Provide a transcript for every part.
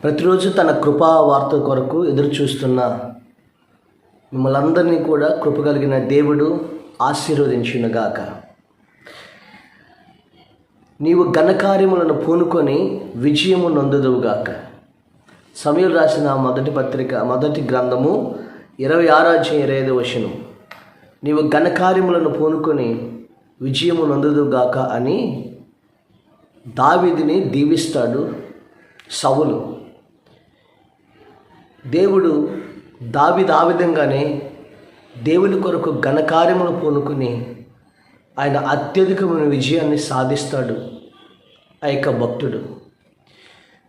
ప్రతిరోజు తన కృపా వార్త కొరకు ఎదురు చూస్తున్న మిమ్మల్ని అందరినీ కూడా కృప కలిగిన దేవుడు ఆశీర్వదించునుగాక. నీవు ఘనకార్యములను పూనుకొని విజయము నొందుదువుగాక. సమూయేలు రాసిన మొదటి గ్రంథము 26:25 నీవు ఘనకార్యములను పూనుకొని విజయము నొందుదువుగాక అని దావీదుని దీవిస్తాడు సౌలు. దేవుడు దావీదు ఆ విధంగానే దేవుని కొరకు ఘనకార్యములు పూనుకుని ఆయన అత్యధికమైన విజయాన్ని సాధిస్తాడు ఆ యొక్క భక్తుడు.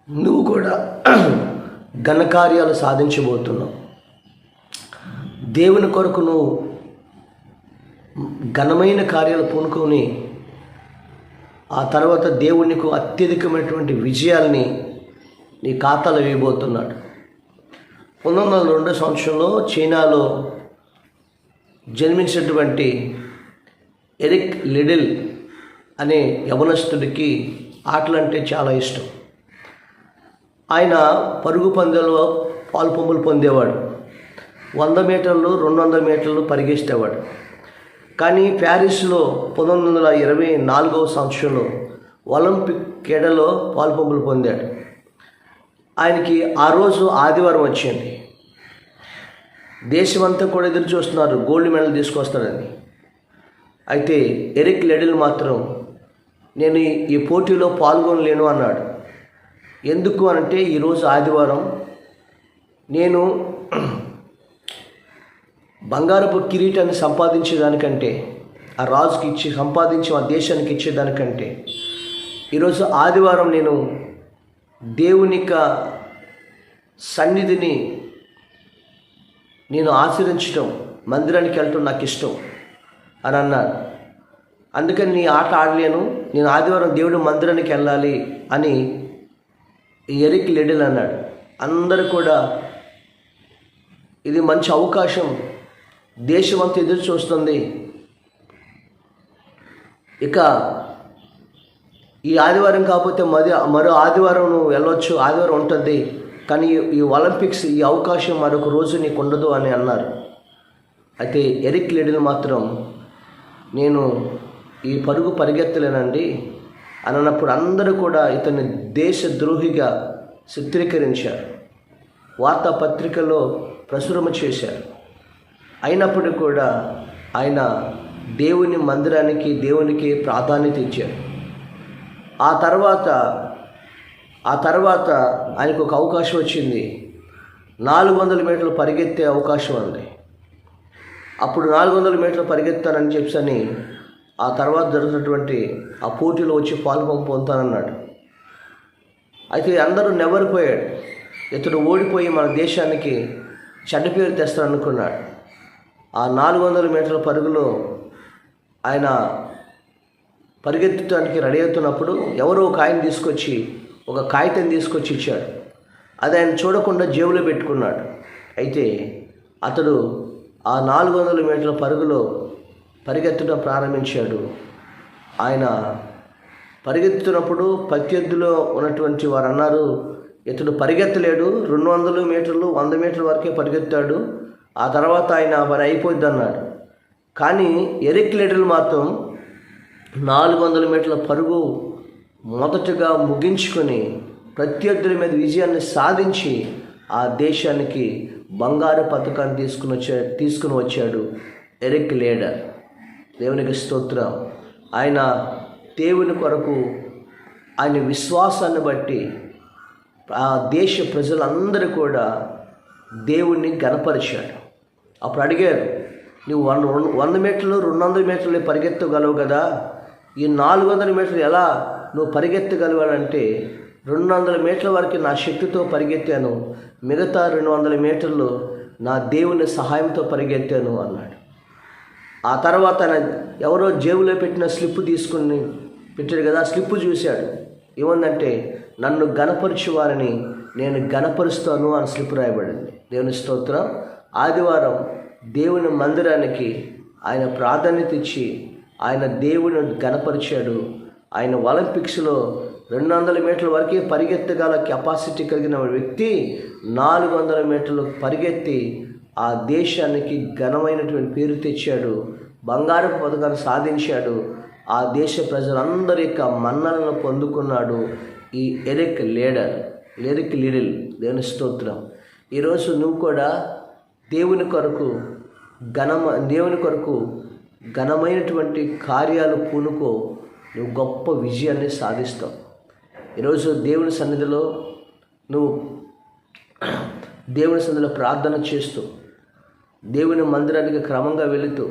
నువ్వు కూడా ఘనకార్యాలు సాధించబోతున్నావు. దేవుని కొరకు నువ్వు ఘనమైన కార్యాలు పూనుకొని ఆ తర్వాత దేవునికి అత్యధికమైనటువంటి విజయాల్ని నీ ఖాతాలో వేయబోతున్నాడు. 1902 చైనాలో జన్మించినటువంటి ఎరిక్ లిడిల్ అనే యవనస్తుడికి ఆటలంటే చాలా ఇష్టం. ఆయన పరుగు పందెంలో పాలుపొమ్ములు పొందేవాడు. 100 మీటర్లు 200 మీటర్లు పరిగెత్తేవాడు. కానీ ప్యారిస్లో 1924 ఒలింపిక్ క్రీడలో పాలుపొమ్ములు పొందాడు. ఆయనకి ఆ రోజు ఆదివారం వచ్చింది. దేశమంతా కూడా ఎదురు చూస్తున్నారు గోల్డ్ మెడల్ తీసుకొస్తాడని. అయితే ఎరిక్ లిడిల్ మాత్రం నేను ఈ పోటీలో పాల్గొనలేను అన్నాడు. ఎందుకు అనంటే ఈరోజు ఆదివారం, నేను బంగారపు కిరీటాన్ని సంపాదించేదానికంటే ఆ రాజుకి సంపాదించి ఆ దేశానికి ఇచ్చేదానికంటే ఈరోజు ఆదివారం నేను దేవుని సన్నిధిని నేను ఆచరించడం, మందిరానికి వెళ్ళటం నాకు ఇష్టం అని అన్నాడు. అందుకని నీ ఆట ఆడలేను, నేను ఆదివారం దేవుడి మందిరానికి వెళ్ళాలి అని ఎరిక్ లిడిల్ అన్నాడు. అందరూ కూడా ఇది మంచి అవకాశం, దేశమంతా ఎదురు చూస్తుంది, ఇక ఈ ఆదివారం కాకపోతే మరో ఆదివారం నువ్వు వెళ్ళొచ్చు, ఆదివారం ఉంటుంది, కానీ ఈ ఒలింపిక్స్ ఈ అవకాశం మరొక రోజు నీకు ఉండదు అని అన్నారు. అయితే ఎరిక్ లిడిల్ మాత్రం నేను ఈ పరుగు పరిగెత్తలేనండి అని అన్నప్పుడు అందరూ కూడా ఇతన్ని దేశద్రోహిగా చిత్రీకరించారు, వార్తాపత్రికలో ప్రచురణ చేశారు. అయినప్పటికీ కూడా ఆయన దేవుని మందిరానికి దేవునికి ప్రాధాన్యత ఇచ్చారు. ఆ తర్వాత ఆయనకు ఒక అవకాశం వచ్చింది. 400 మీటర్లు పరిగెత్తే అవకాశం ఉంది. అప్పుడు 400 మీటర్లు పరిగెత్తానని చెప్పని ఆ తర్వాత జరుగుతున్నటువంటి ఆ పోటీలో వచ్చి పొందుతానన్నాడు. అయితే అందరూ నెవరిపోయాడు. ఇతడు ఓడిపోయి మన దేశానికి చెడ్డ పేరు తెస్తాడనుకున్నాడు. ఆ 400 మీటర్ల పరుగులో ఆయన పరిగెత్తడానికి రెడీ అవుతున్నప్పుడు ఎవరో ఒక కాగితం తీసుకొచ్చి ఇచ్చాడు. అది ఆయన చూడకుండా జేబులో పెట్టుకున్నాడు. అయితే అతడు ఆ 400 మీటర్ల పరుగులో పరిగెత్తడం ప్రారంభించాడు. ఆయన పరిగెత్తుతున్నప్పుడు ప్రత్యర్థిలో ఉన్నటువంటి వారు అన్నారు, ఇతడు పరిగెత్తలేడు, 200 మీటర్లు 100 మీటర్ల వరకే పరిగెత్తాడు, ఆ తర్వాత ఆయన పని అయిపోద్ది అన్నాడు. కానీ ఎరిక్ లిడిల్ మాత్రం 400 మీటర్ల పరుగు మొదటగా ముగించుకొని ప్రత్యర్థుల మీద విజయాన్ని సాధించి ఆ దేశానికి బంగారు పథకాన్ని తీసుకుని వచ్చాడు ఎరిక్ లిడిల్. దేవునికి స్తోత్రం. ఆయన దేవుని కొరకు ఆయన విశ్వాసాన్ని బట్టి ఆ దేశ ప్రజలందరూ కూడా దేవుణ్ణి గణపరిచాడు. అప్పుడు అడిగారు, నువ్వు 100 మీటర్లు 200 మీటర్లు పరిగెత్తగలవు కదా, ఈ 400 మీటర్లు ఎలా నువ్వు పరిగెత్తగలవాడంటే 200 మీటర్ల వరకు నా శక్తితో పరిగెత్తాను, మిగతా 200 మీటర్లు నా దేవుని సహాయంతో పరిగెత్తాను అన్నాడు. ఆ తర్వాత ఎవరో జేబులో పెట్టిన స్లిప్ తీసుకుని పెట్టాడు కదా, స్లిప్ చూశాడు. ఏముందంటే నన్ను గణపరిచే వారిని నేను గణపరుస్తాను అని స్లిప్ రాయబడింది. దేవుని స్తోత్రం. ఆదివారం దేవుని మందిరానికి ఆయన ప్రాధాన్యత ఇచ్చి ఆయన దేవుని గణపరిచాడు. ఆయన ఒలింపిక్స్లో 200 మీటర్ల వరకే పరిగెత్తగల కెపాసిటీ కలిగిన వ్యక్తి 400 మీటర్లు పరిగెత్తి ఆ దేశానికి ఘనమైనటువంటి పేరు తెచ్చాడు. బంగారపు పథకాన్ని సాధించాడు. ఆ దేశ ప్రజలందరి యొక్క మన్ననలను పొందుకున్నాడు ఈ ఎరిక్ లిడిల్. దేవుని స్తోత్రం. ఈరోజు నువ్వు కూడా దేవుని కొరకు ఘనమైనటువంటి కార్యాలు పూనుకో, నువ్వు గొప్ప విజయాన్ని సాధిస్తావు. ఈరోజు దేవుని సన్నిధిలో ప్రార్థన చేస్తూ, దేవుని మందిరానికి క్రమంగా వెళుతూ,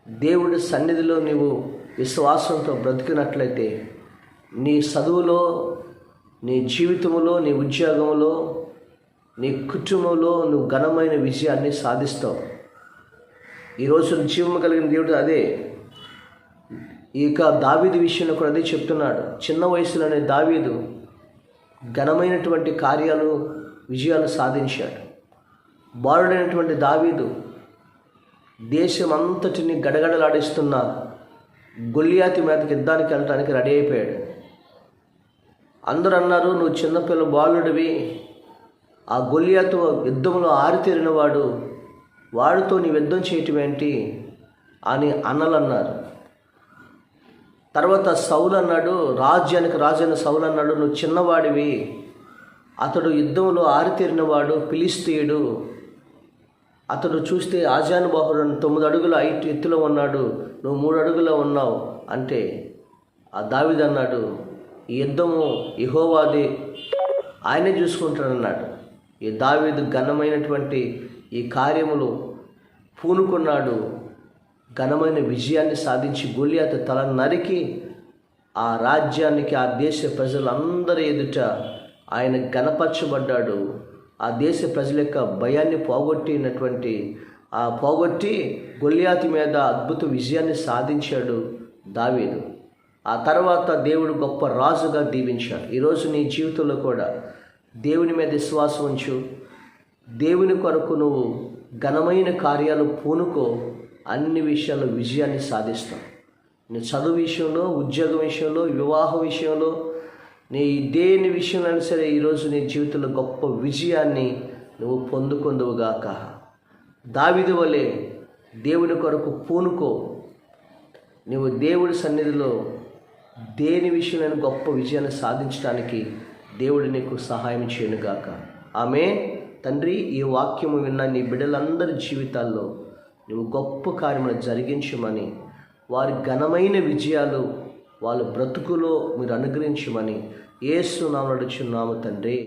దేవుడి సన్నిధిలో నీవు విశ్వాసంతో బ్రతికినట్లయితే నీ చదువులో, నీ జీవితంలో, నీ ఉద్యోగంలో, నీ కుటుంబంలో నువ్వు ఘనమైన విజయాన్ని సాధిస్తావు. ఈరోజు జీవము కలిగిన దేవుడు అదే. ఇక దావీదు విషయంలో కూడా అదే చెప్తున్నాడు. చిన్న వయసులోనే దావీదు ఘనమైనటువంటి విజయాలు సాధించాడు. బాలుడైనటువంటి దావీదు దేశం అంతటిని గడగడలాడిస్తున్న గొల్లియాతు మీదకి యుద్ధానికి వెళ్ళడానికి రెడీ అయిపోయాడు. అందరూ అన్నారు, నువ్వు చిన్నపిల్ల బాలుడివి, ఆ గొల్లియాతు యుద్ధంలో ఆరితేరిన వాడితో నీ యుద్ధం చేయటం ఏంటి అని అన్నారు. తర్వాత సౌలు అన్నాడు, రాజ్యానికి రాజైన సౌలు అన్నాడు, నువ్వు చిన్నవాడివి, అతడు యుద్ధంలో ఆరితేరినవాడు, ఫిలిష్తీయుడు, అతడు చూస్తే ఆజానుబాహుడు, 9 అడుగుల ఎత్తులో ఉన్నాడు, నువ్వు 3 అడుగులో ఉన్నావు అంటే ఆ దావీదు అన్నాడు, ఈ యుద్ధము యెహోవాదే, ఆయనే చూసుకుంటానన్నాడు. ఈ దావీదు ఘనమైనటువంటి ఈ కార్యములు పూనుకున్నాడు. ఘనమైన విజయాన్ని సాధించి గొల్లియాతు తల నరికి ఆ రాజ్యానికి, ఆ దేశ ప్రజలందరి ఎదుట ఆయన ఘనపరచబడ్డాడు. ఆ దేశ ప్రజల యొక్క భయాన్ని పోగొట్టి గొల్లియాతు మీద అద్భుత విజయాన్ని సాధించాడు దావీదు. ఆ తర్వాత దేవుడు గొప్ప రాజుగా దీవించాడు. ఈరోజు నీ జీవితంలో కూడా దేవుని మీద విశ్వాసం ఉంచు. దేవుని కొరకు నువ్వు ఘనమైన కార్యాలు పూనుకో, అన్ని విషయాల్లో విజయాన్ని సాధిస్తావు. నీ చదువు విషయంలో, ఉద్యోగం విషయంలో, వివాహం విషయంలో, నీ దేని విషయంలో అయినా సరే ఈరోజు నీ జీవితంలో గొప్ప విజయాన్ని నువ్వు పొందుకొందువుగాక. దావీదు వలె దేవుని కొరకు పూనుకో. నువ్వు దేవుడి సన్నిధిలో దేని విషయంలో గొప్ప విజయాన్ని సాధించడానికి దేవుడు నీకు సహాయం చేయనుగాక. ఆమేన్. తండ్రి, ఈ వాక్యము విన్న నీ బిడ్డలందరి జీవితాల్లో నువ్వు గొప్ప కార్యములు జరిగించమని, వారి ఘనమైన విజయాలు వాళ్ళ బ్రతుకులో మీరు అనుగ్రహించమని యేసు నామములో అడుగుచున్నాము తండ్రి.